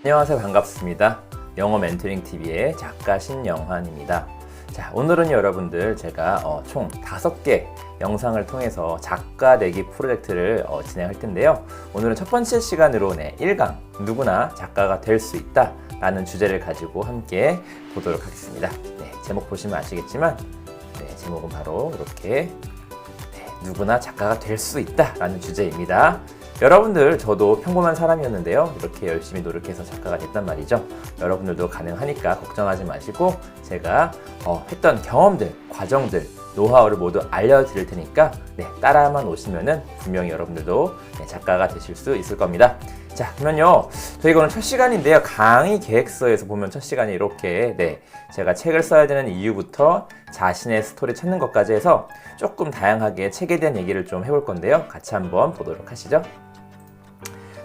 안녕하세요. 반갑습니다. 영어 멘토링 TV의 작가 신영환입니다. 자, 오늘은 여러분들 제가 총 5개 영상을 통해서 작가 되기 프로젝트를 진행할 텐데요. 오늘은 첫 번째 시간으로 1강 누구나 작가가 될 수 있다 라는 주제를 가지고 함께 보도록 하겠습니다. 제목 보시면 아시겠지만 제목은 바로 이렇게 누구나 작가가 될 수 있다 라는 주제입니다. 여러분들, 저도 평범한 사람이었는데요. 이렇게 열심히 노력해서 작가가 됐단 말이죠. 여러분들도 가능하니까 걱정하지 마시고 제가 했던 경험들, 과정들, 노하우를 모두 알려드릴 테니까 따라만 오시면은 분명히 여러분들도 작가가 되실 수 있을 겁니다. 자, 그러면요. 저희가 오늘 첫 시간인데요. 강의 계획서에서 보면 첫 시간이 이렇게 제가 책을 써야 되는 이유부터 자신의 스토리 찾는 것까지 해서 조금 다양하게 책에 대한 얘기를 좀 해볼 건데요. 같이 한번 보도록 하시죠.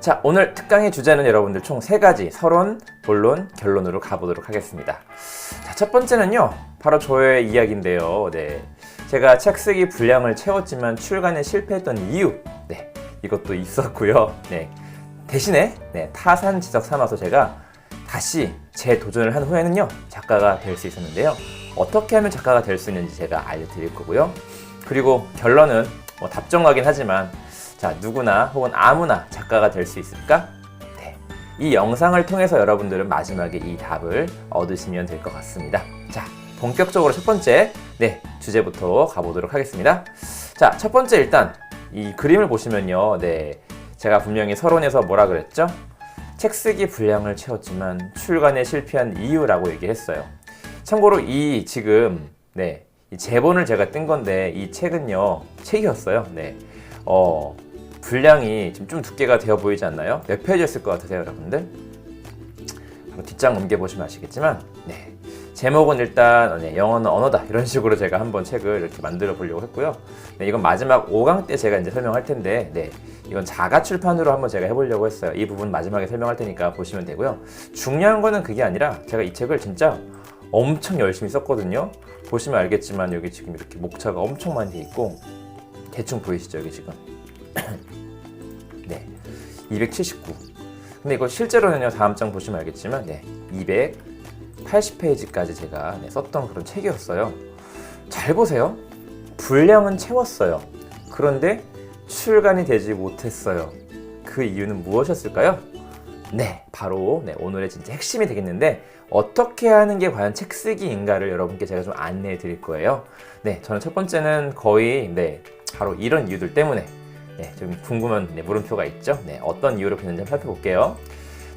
자, 오늘 특강의 주제는 여러분들 총 3가지 서론, 본론, 결론으로 가보도록 하겠습니다. 자, 첫 번째는요, 바로 저의 이야기인데요. 제가 책 쓰기 분량을 채웠지만 출간에 실패했던 이유, 이것도 있었고요. 대신에 타산지석 삼아서 제가 다시 재도전을 한 후에는요, 작가가 될 수 있었는데요. 어떻게 하면 작가가 될 수 있는지 제가 알려드릴 거고요. 그리고 결론은 답정하긴 하지만 자, 누구나 혹은 아무나 작가가 될 수 있을까? 이 영상을 통해서 여러분들은 마지막에 이 답을 얻으시면 될 것 같습니다. 자, 본격적으로 첫 번째 주제부터 가보도록 하겠습니다. 자, 첫 번째 일단 이 그림을 보시면요. 제가 분명히 서론에서 뭐라 그랬죠? 책 쓰기 분량을 채웠지만 출간에 실패한 이유라고 얘기했어요. 참고로 이 지금 이 제본을 제가 뜬 건데 이 책은요. 책이었어요. 분량이 지금 좀 두께가 되어 보이지 않나요? 몇 페이지였을 것 같으세요, 여러분들? 뒷장 넘겨보시면 아시겠지만 제목은 일단 영어는 언어다 이런 식으로 제가 한번 책을 이렇게 만들어 보려고 했고요. 이건 마지막 5강 때 제가 이제 설명할 텐데 이건 자가 출판으로 한번 제가 해보려고 했어요. 이 부분 마지막에 설명할 테니까 보시면 되고요. 중요한 거는 그게 아니라 제가 이 책을 진짜 엄청 열심히 썼거든요. 보시면 알겠지만 여기 지금 이렇게 목차가 엄청 많이 돼 있고 대충 보이시죠? 여기 지금 279. 근데 이거 실제로는요, 다음 장 보시면 알겠지만 280페이지까지 제가 썼던 그런 책이었어요. 잘 보세요. 분량은 채웠어요. 그런데 출간이 되지 못했어요. 그 이유는 무엇이었을까요? 바로 오늘의 진짜 핵심이 되겠는데 어떻게 하는 게 과연 책 쓰기인가를 여러분께 제가 좀 안내해 드릴 거예요. 저는 첫 번째는 거의 바로 이런 이유들 때문에 좀 궁금한 물음표가 있죠. 어떤 이유로 그랬는지 한번 살펴볼게요.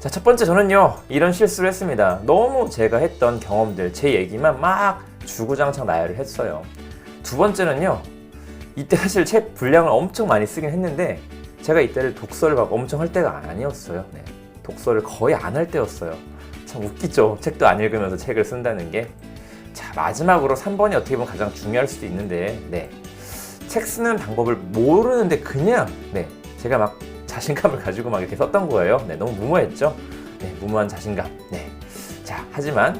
자, 첫 번째, 저는요 이런 실수를 했습니다. 너무 제가 했던 경험들, 제 얘기만 막 주구장창 나열을 했어요. 두 번째는요, 이때 사실 책 분량을 엄청 많이 쓰긴 했는데 제가 이때를 독서를 막 엄청 할 때가 아니었어요. 독서를 거의 안 할 때였어요. 참 웃기죠. 책도 안 읽으면서 책을 쓴다는 게. 자, 마지막으로 3번이 어떻게 보면 가장 중요할 수도 있는데 책 쓰는 방법을 모르는데 그냥 제가 막 자신감을 가지고 막 이렇게 썼던 거예요. 너무 무모했죠. 무모한 자신감. 자, 하지만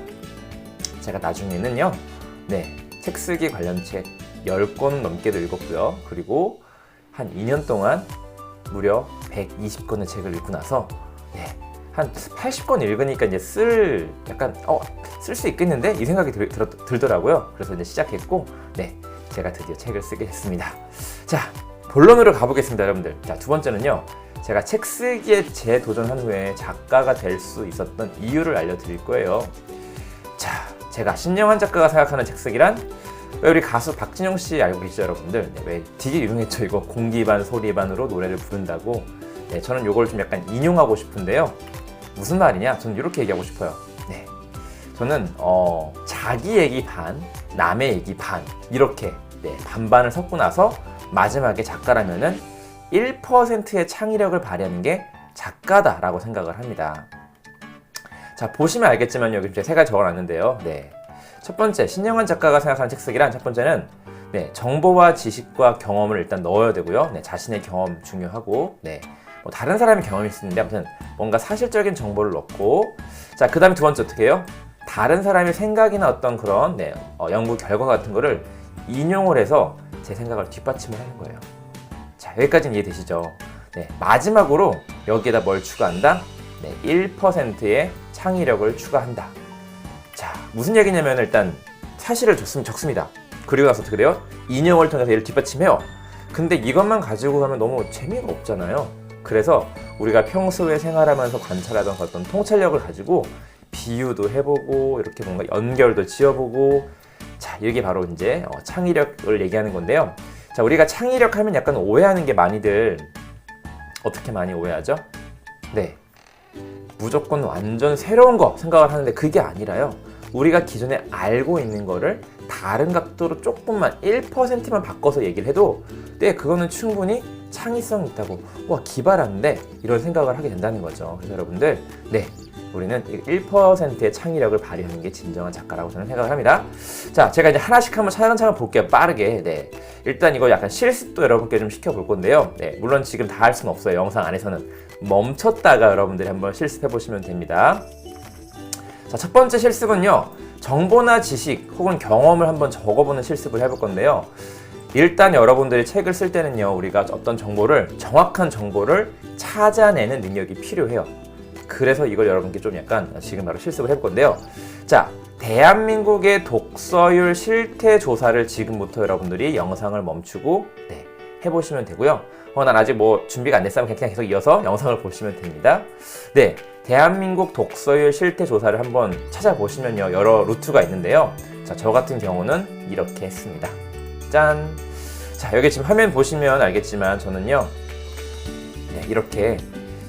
제가 나중에는요 책 쓰기 관련 책 10권 넘게도 읽었고요. 그리고 한 2년 동안 무려 120권의 책을 읽고 나서 한 80권 읽으니까 이제 쓸 수 있겠는데 이 생각이 들더라고요. 그래서 이제 시작했고 제가 드디어 책을 쓰게 됐습니다. 자, 본론으로 가보겠습니다, 여러분들. 자, 두 번째는요, 제가 책 쓰기에 재도전한 후에 작가가 될 수 있었던 이유를 알려드릴 거예요. 자, 제가 신영환 작가가 생각하는 책 쓰기란, 왜 우리 가수 박진영 씨 알고 계시죠, 여러분들? 왜 되게 유명했죠, 이거 공기반 소리반으로 노래를 부른다고. 저는 이걸 좀 약간 인용하고 싶은데요. 무슨 말이냐? 저는 이렇게 얘기하고 싶어요. 저는 자기 얘기 반, 남의 얘기 반 이렇게 반반을 섞고 나서 마지막에 작가라면은 1%의 창의력을 발휘하는 게 작가다라고 생각을 합니다. 자, 보시면 알겠지만 여기 제가 3가지 적어놨는데요. 첫 번째, 신영환 작가가 생각하는 책 쓰기란 첫 번째는 정보와 지식과 경험을 일단 넣어야 되고요. 자신의 경험 중요하고 뭐 다른 사람의 경험일 수 있는데 아무튼 뭔가 사실적인 정보를 넣고, 자, 그 다음에 두 번째 어떻게 해요? 다른 사람의 생각이나 어떤 그런 연구 결과 같은 거를 인용을 해서 제 생각을 뒷받침을 하는 거예요. 자, 여기까지는 이해되시죠? 마지막으로 여기에다 뭘 추가한다? 네, 1%의 창의력을 추가한다. 자, 무슨 얘기냐면 일단 사실을 적습니다. 그리고 나서 어떻게 돼요? 인용을 통해서 얘를 뒷받침해요. 근데 이것만 가지고 가면 너무 재미가 없잖아요. 그래서 우리가 평소에 생활하면서 관찰하던 어떤 통찰력을 가지고 비유도 해보고 이렇게 뭔가 연결도 지어보고, 자, 이게 바로 이제 창의력을 얘기하는 건데요. 자, 우리가 창의력 하면 약간 오해하는 게 많이들 어떻게 많이 오해하죠? 네, 무조건 완전 새로운 거 생각을 하는데 그게 아니라요. 우리가 기존에 알고 있는 거를 다른 각도로 조금만 1%만 바꿔서 얘기를 해도 네, 그거는 충분히 창의성이 있다고, 와, 기발한데 이런 생각을 하게 된다는 거죠. 그래서 여러분들, 네, 우리는 1%의 창의력을 발휘하는 게 진정한 작가라고 저는 생각을 합니다. 자, 제가 이제 하나씩 한번 차근차근 볼게요. 빠르게. 네, 일단 이거 약간 실습도 여러분께 좀 시켜볼 건데요. 네, 물론 지금 다 할 수는 없어요. 영상 안에서는 멈췄다가 여러분들이 한번 실습해 보시면 됩니다. 자, 첫 번째 실습은요, 정보나 지식 혹은 경험을 한번 적어보는 실습을 해볼 건데요. 일단 여러분들이 책을 쓸 때는요, 우리가 어떤 정보를, 정확한 정보를 찾아내는 능력이 필요해요. 그래서 이걸 여러분께 좀 약간 지금 바로 실습을 해볼 건데요. 자, 대한민국의 독서율 실태 조사를 지금부터 여러분들이 영상을 멈추고 네, 해보시면 되고요. 난 아직 뭐 준비가 안 됐으면 그냥 계속 이어서 영상을 보시면 됩니다. 네, 대한민국 독서율 실태 조사를 한번 찾아보시면요, 여러 루트가 있는데요. 자, 저 같은 경우는 이렇게 했습니다. 짠! 자, 여기 지금 화면 보시면 알겠지만 저는요, 네, 이렇게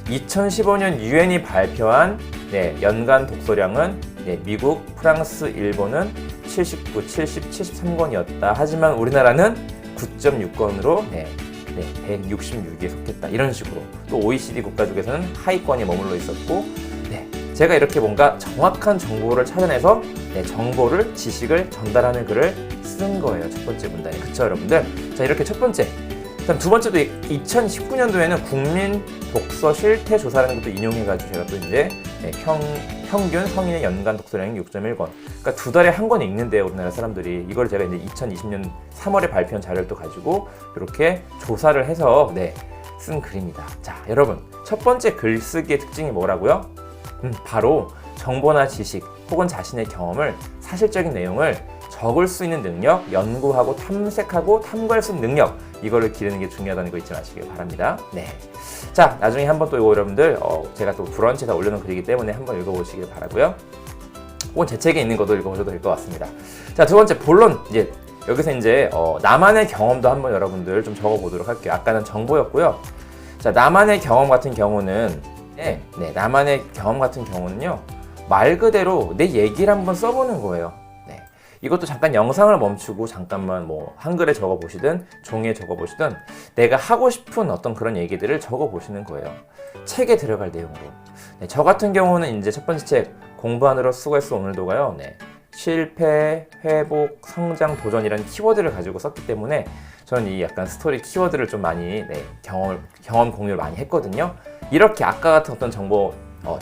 2015년 유엔이 발표한 네, 연간 독서량은 네, 미국, 프랑스, 일본은 79, 70, 73권이었다. 하지만 우리나라는 9.6권으로 네, 166위에 속했다. 이런 식으로. 또 OECD 국가 중에서는 하위권에 머물러 있었고, 네, 제가 이렇게 뭔가 정확한 정보를 찾아내서 네, 정보를, 지식을 전달하는 글을 쓴 거예요. 첫 번째 문단이. 그쵸, 여러분들? 자, 이렇게 첫 번째. 그다음 두 번째도 2019년도에는 국민 독서 실태 조사라는 것도 인용해가지고 제가 또 이제 네, 평균 성인의 연간 독서량이 6.1권. 그러니까 두 달에 한 권 읽는데요, 우리나라 사람들이. 이걸 제가 이제 2020년 3월에 발표한 자료를 또 가지고 이렇게 조사를 해서 네, 쓴 글입니다. 자, 여러분, 첫 번째 글쓰기의 특징이 뭐라고요? 바로 정보나 지식 혹은 자신의 경험을, 사실적인 내용을 적을 수 있는 능력, 연구하고 탐색하고 탐구할 수 있는 능력, 이거를 기르는 게 중요하다는 거 잊지 마시길 바랍니다. 네. 자, 나중에 한번 또 이거 여러분들 제가 또 브런치에다 올려놓은 글이기 때문에 한번 읽어보시길 바라고요. 혹은 제 책에 있는 것도 읽어보셔도 될 것 같습니다. 자, 두 번째 본론. 이제 여기서 이제 나만의 경험도 한번 여러분들 좀 적어보도록 할게요. 아까는 정보였고요. 자, 나만의 경험 같은 경우는 나만의 경험 같은 경우는요, 말 그대로 내 얘기를 한번 써보는 거예요. 네. 이것도 잠깐 영상을 멈추고 잠깐만 뭐 한글에 적어보시든 종이에 적어보시든 내가 하고 싶은 어떤 그런 얘기들을 적어보시는 거예요. 책에 들어갈 내용으로. 네, 저 같은 경우는 이제 첫 번째 책 공부하느라 수고했어 오늘도가요. 네. 실패, 회복, 성장, 도전이라는 키워드를 가지고 썼기 때문에 저는 이 약간 스토리 키워드를 좀 많이 경험 공유를 많이 했거든요. 이렇게 아까 같은 어떤 정보,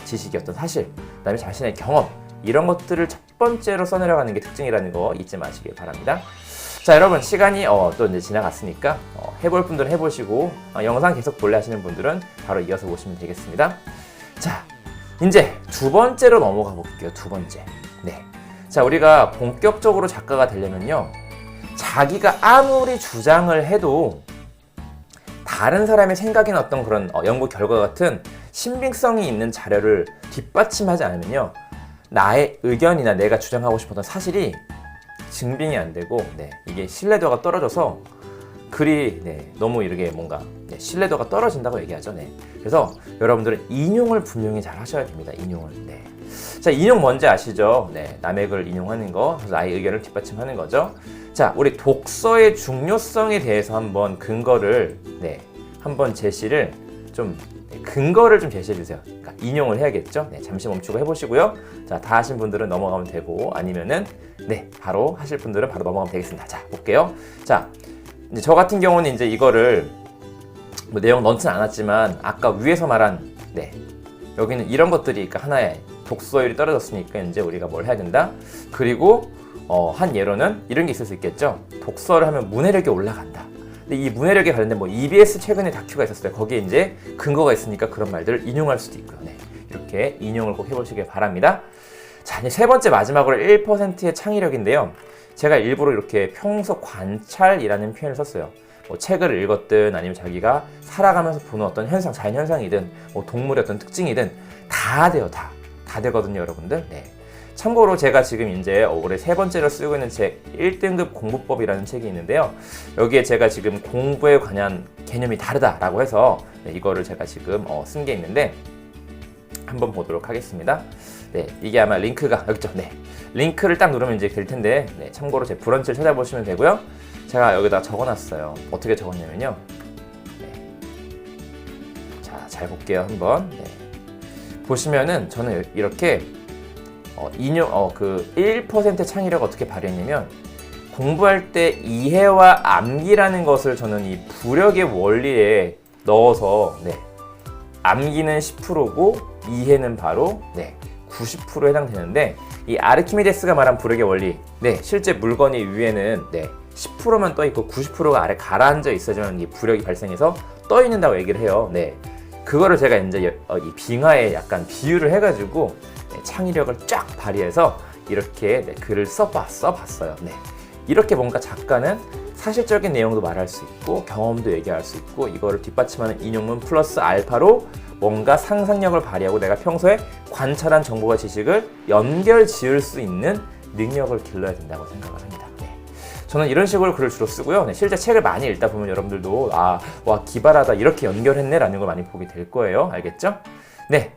지식이 어떤 사실, 그다음에 자신의 경험, 이런 것들을 첫 번째로 써내려가는 게 특징이라는 거 잊지 마시길 바랍니다. 자, 여러분, 시간이 또 이제 지나갔으니까 해볼 분들은 해보시고 영상 계속 볼래 하시는 분들은 바로 이어서 보시면 되겠습니다. 자, 이제 두 번째로 넘어가 볼게요. 두 번째. 네. 자, 우리가 본격적으로 작가가 되려면요, 자기가 아무리 주장을 해도 다른 사람의 생각이나 어떤 그런 연구 결과 같은 신빙성이 있는 자료를 뒷받침하지 않으면요, 나의 의견이나 내가 주장하고 싶었던 사실이 증빙이 안 되고 이게 신뢰도가 떨어져서 글이 너무 이렇게 뭔가 신뢰도가 떨어진다고 얘기하죠. 그래서 여러분들은 인용을 분명히 잘 하셔야 됩니다. 인용을. 자, 인용 뭔지 아시죠? 남의 글 인용하는 거, 그래서 나의 의견을 뒷받침하는 거죠. 자, 우리 독서의 중요성에 대해서 한번 근거를 한번 제시를 좀 근거를 좀 제시해 주세요. 그러니까 인용을 해야겠죠. 잠시 멈추고 해보시고요. 자, 다 하신 분들은 넘어가면 되고, 아니면은 바로 하실 분들은 바로 넘어가면 되겠습니다. 자, 볼게요. 자, 이제 저 같은 경우는 이제 이거를 뭐 내용 넣지는 않았지만 아까 위에서 말한 여기는 이런 것들이 그러니까 하나의 독서율이 떨어졌으니까 이제 우리가 뭘 해야 된다. 그리고 한 예로는 이런 게 있을 수 있겠죠. 독서를 하면 문해력이 올라간다. 근데 이 문해력에 관련된 뭐 EBS 최근에 다큐가 있었어요. 거기에 이제 근거가 있으니까 그런 말들을 인용할 수도 있고요. 이렇게 이렇게 인용을 꼭 해보시길 바랍니다. 자, 이제 세 번째 마지막으로 1%의 창의력인데요. 제가 일부러 이렇게 평소 관찰이라는 표현을 썼어요. 뭐 책을 읽었든 아니면 자기가 살아가면서 보는 어떤 현상, 자연현상이든 뭐 동물의 어떤 특징이든 다 돼요. 다 되거든요, 여러분들. 네. 참고로 제가 지금 이제 올해 세 번째로 쓰고 있는 책 1등급 공부법이라는 책이 있는데요. 여기에 제가 지금 공부에 관한 개념이 다르다라고 해서 이거를 제가 지금 쓴 게 있는데 한번 보도록 하겠습니다. 네, 이게 아마 링크가 여기 있죠. 네, 링크를 딱 누르면 이제 될 텐데 네, 참고로 제 브런치를 찾아보시면 되고요. 제가 여기다 적어놨어요. 어떻게 적었냐면요. 네. 자, 잘 볼게요. 한번. 네. 보시면은 저는 이렇게 그 1% 창의력 어떻게 발휘했냐면 공부할 때 이해와 암기라는 것을 저는 이 부력의 원리에 넣어서 네, 암기는 10%고 이해는 바로 네, 90% 해당되는데 이 아르키메데스가 말한 부력의 원리 네, 실제 물건이 위에는 네, 10%만 떠 있고 90%가 아래 가라앉아 있어야지만 이 부력이 발생해서 떠 있는다고 얘기를 해요. 네, 그거를 제가 이제 이 빙하에 약간 비유를 해가지고 네, 창의력을 쫙 발휘해서 이렇게 네, 글을 써봤어요. 네. 이렇게 뭔가 작가는 사실적인 내용도 말할 수 있고 경험도 얘기할 수 있고 이거를 뒷받침하는 인용문 플러스 알파로 뭔가 상상력을 발휘하고 내가 평소에 관찰한 정보와 지식을 연결 지을 수 있는 능력을 길러야 된다고 생각을 합니다. 네. 저는 이런 식으로 글을 주로 쓰고요. 네, 실제 책을 많이 읽다 보면 여러분들도 와 기발하다 이렇게 연결했네 라는 걸 많이 보게 될 거예요. 알겠죠? 네,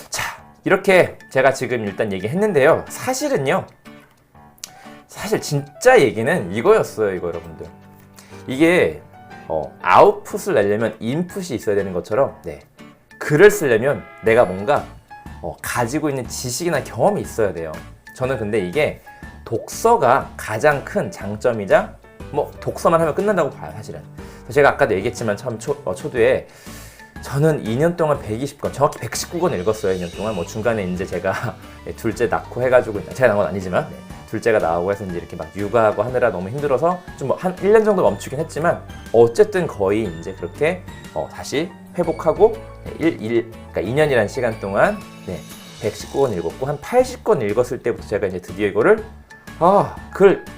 자 이렇게 제가 지금 일단 얘기했는데요. 사실은요. 사실 진짜 얘기는 이거였어요. 이거 여러분들. 이게 아웃풋을 내려면 인풋이 있어야 되는 것처럼 네, 글을 쓰려면 내가 뭔가 가지고 있는 지식이나 경험이 있어야 돼요. 저는 근데 이게 독서가 가장 큰 장점이자 뭐 독서만 하면 끝난다고 봐요. 사실은. 제가 아까도 얘기했지만 처음 초두에 저는 2년 동안 120권, 정확히 119권 읽었어요. 2년 동안. 뭐 중간에 이제 제가 둘째 낳고 해가지고 제가 낳은 건 아니지만 네, 둘째가 나오고 해서 이제 이렇게 막 육아하고 하느라 너무 힘들어서 좀 뭐 한 1년 정도 멈추긴 했지만 어쨌든 거의 이제 그렇게 다시 회복하고 그러니까 2년이라는 시간 동안 네, 119권 읽었고 한 80권 읽었을 때부터 제가 이제 드디어 이거를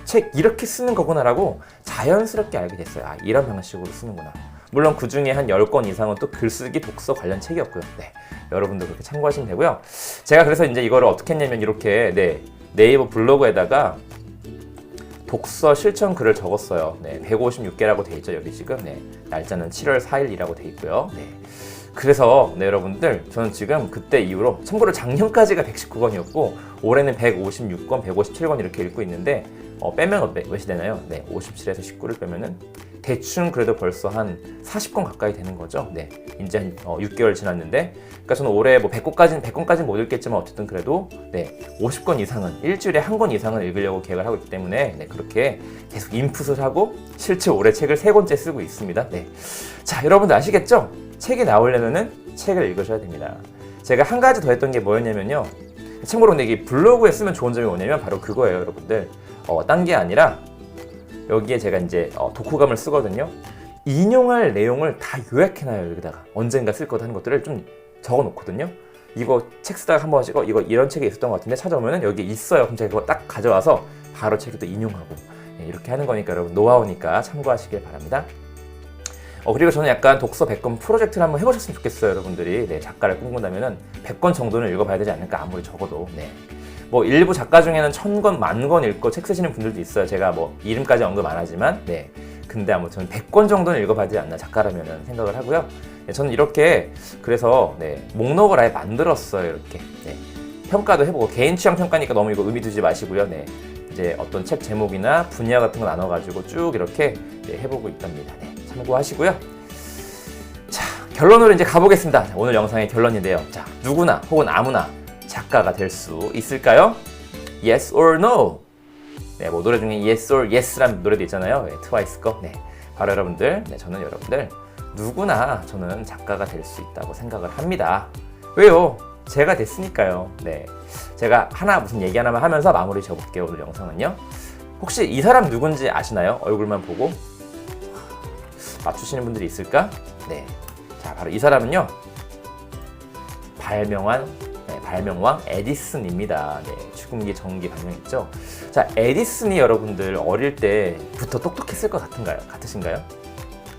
책 이렇게 쓰는 거구나라고 자연스럽게 알게 됐어요. 이런 방식으로 쓰는구나. 물론 그 중에 한 10권 이상은 또 글쓰기, 독서 관련 책이었고요. 네, 여러분도 그렇게 참고하시면 되고요. 제가 그래서 이제 이거를 어떻게 했냐면 이렇게 네이버 블로그에다가 독서 실천 글을 적었어요. 네, 156개라고 돼 있죠. 여기 지금 날짜는 7월 4일이라고 돼 있고요. 네, 그래서 여러분들 저는 지금 그때 이후로 참고로 작년까지가 119권이었고 올해는 156권, 157권 이렇게 읽고 있는데 빼면 몇이 되나요? 네, 57에서 19를 빼면은 대충 그래도 벌써 한 40권 가까이 되는 거죠. 네, 이제 한 6개월 지났는데, 그러니까 저는 올해 뭐 100권까지는 못 읽겠지만 어쨌든 그래도 50권 이상은 일주일에 한 권 이상은 읽으려고 계획을 하고 있기 때문에 그렇게 계속 인풋을 하고 실제 올해 책을 3권째 쓰고 있습니다. 네, 자 여러분들 아시겠죠? 책이 나오려면은 책을 읽으셔야 됩니다. 제가 한 가지 더 했던 게 뭐였냐면요. 참고로 근데 이게 블로그에 쓰면 좋은 점이 뭐냐면 바로 그거예요, 여러분들. 딴 게 아니라 여기에 제가 이제 독후감을 쓰거든요. 인용할 내용을 다 요약해놔요. 여기다가 언젠가 쓸 거다 하는 것들을 좀 적어놓거든요. 이거 책 쓰다가 한 번씩 이거 이런 책에 있었던 것 같은데 찾아오면은 여기 있어요. 그럼 제가 그거 딱 가져와서 바로 책에도 인용하고 이렇게 하는 거니까 여러분 노하우니까 참고하시길 바랍니다. 그리고 저는 약간 독서 100권 프로젝트를 한번 해보셨으면 좋겠어요. 여러분들이 작가를 꿈꾼다면은 100권 정도는 읽어봐야 되지 않을까, 아무리 적어도. 뭐 일부 작가 중에는 1000권, 10,000권 읽고 책 쓰시는 분들도 있어요. 제가 뭐 이름까지 언급 안 하지만 근데 아무튼 100권 정도는 읽어봐야 되지 않나, 작가라면은 생각을 하고요. 저는 이렇게 그래서 목록을 아예 만들었어요. 이렇게 평가도 해보고, 개인 취향 평가니까 너무 이거 의미 두지 마시고요. 이제 어떤 책 제목이나 분야 같은 거 나눠가지고 쭉 이렇게 해보고 있답니다. 참고하시고요. 자, 결론으로 이제 가보겠습니다. 오늘 영상의 결론인데요. 자, 누구나 혹은 아무나 작가가 될 수 있을까요? Yes or no? 뭐 노래 중에 Yes or Yes라는 노래도 있잖아요. 트와이스 거. 바로 여러분들, 저는 여러분들 누구나 저는 작가가 될 수 있다고 생각을 합니다. 왜요? 제가 됐으니까요. 제가 무슨 얘기 하나만 하면서 마무리 지어볼게요. 오늘 영상은요. 혹시 이 사람 누군지 아시나요? 얼굴만 보고 맞추시는 분들이 있을까? 자, 바로 이 사람은요, 발명한 발명왕 에디슨입니다. 네, 축음기 전기 발명했죠. 자, 에디슨이 여러분들 어릴 때부터 똑똑했을 것 같으신가요?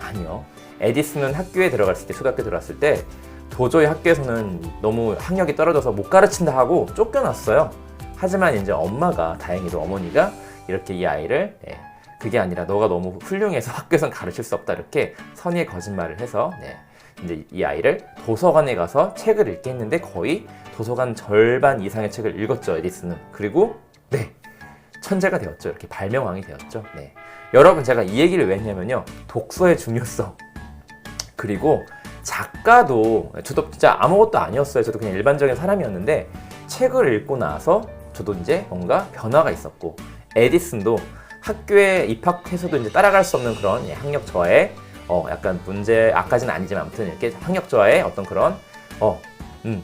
아니요. 에디슨은 학교에 들어갔을 때, 초등학교 들어갔을 때 도저히 학교에서는 너무 학력이 떨어져서 못 가르친다 하고 쫓겨났어요. 하지만 이제 엄마가, 다행히도 어머니가 이렇게 이 아이를 그게 아니라 너가 너무 훌륭해서 학교에선 가르칠 수 없다, 이렇게 선의의 거짓말을 해서 이제 이 아이를 도서관에 가서 책을 읽게 했는데 거의 도서관 절반 이상의 책을 읽었죠, 에디슨은. 그리고 천재가 되었죠. 이렇게 발명왕이 되었죠. 여러분, 제가 이 얘기를 왜 했냐면요, 독서의 중요성, 그리고 작가도, 저도 진짜 아무것도 아니었어요. 저도 그냥 일반적인 사람이었는데 책을 읽고 나서 저도 이제 뭔가 변화가 있었고, 에디슨도 학교에 입학해서도 이제 따라갈 수 없는 그런 학력 저하에 약간 문제, 아까지는 아니지만 아무튼 이렇게 학력 저하의 어떤 그런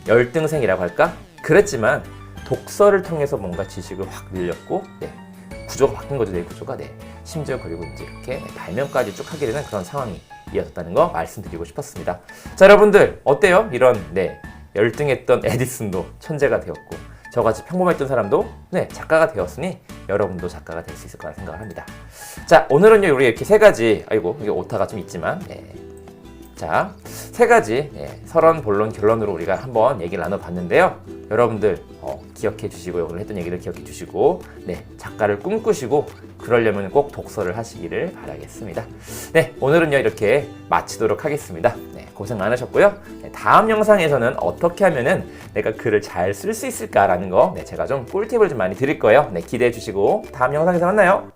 열등생이라고 할까? 그랬지만 독서를 통해서 뭔가 지식을 확 늘렸고, 구조가 바뀐 거죠, 내 구조가. 심지어 그리고 이제 이렇게 발명까지 쭉 하게 되는 그런 상황이 이어졌다는 거 말씀드리고 싶었습니다. 자, 여러분들 어때요? 이런 열등했던 에디슨도 천재가 되었고, 저같이 평범했던 사람도 작가가 되었으니 여러분도 작가가 될 수 있을 거라 생각을 합니다. 자, 오늘은요, 우리 이렇게 세 가지, 아이고 이게 오타가 좀 있지만, 자, 세 가지 설원, 본론, 결론으로 우리가 한번 얘기를 나눠봤는데요. 여러분들 기억해 주시고요. 오늘 했던 얘기를 기억해 주시고, 작가를 꿈꾸시고 그러려면 꼭 독서를 하시기를 바라겠습니다. 오늘은요, 이렇게 마치도록 하겠습니다. 고생 많으셨고요. 다음 영상에서는 어떻게 하면은 내가 글을 잘 쓸 수 있을까라는 거 제가 좀 꿀팁을 좀 많이 드릴 거예요. 기대해 주시고 다음 영상에서 만나요.